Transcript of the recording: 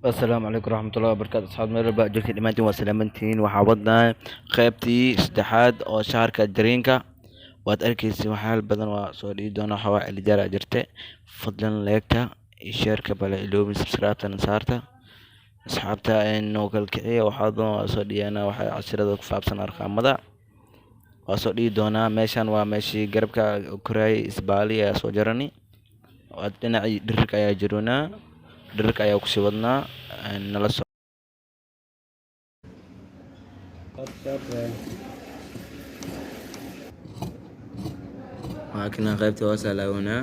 السلام عليكم ورحمة الله وبركاته أصحاب مرحبا joogtay dhammaantiin waa salaamantihiin waxaa wadnaa qaybtii saddexaad oo shaharka dareenka waad arkaysa waxyaal badan waa soo dhigi doona waxaa celijaara jirte fadlan leegta iyo sheerka bale iloobin subscribe-tan saarta asxaabta noo kala kiciya waxaa doon waa soo dhigana waxay casharada ku faabsan arqaamada waa soo dhigi doonaa meeshan waa meeshii garabka koraayay isbaali ayaa soo jarani waad dhinacii dhirirka ayaa jiroonaa dhirirka ayaa kusii wadnaa nala soo waxaa qaybta waa salaawanaa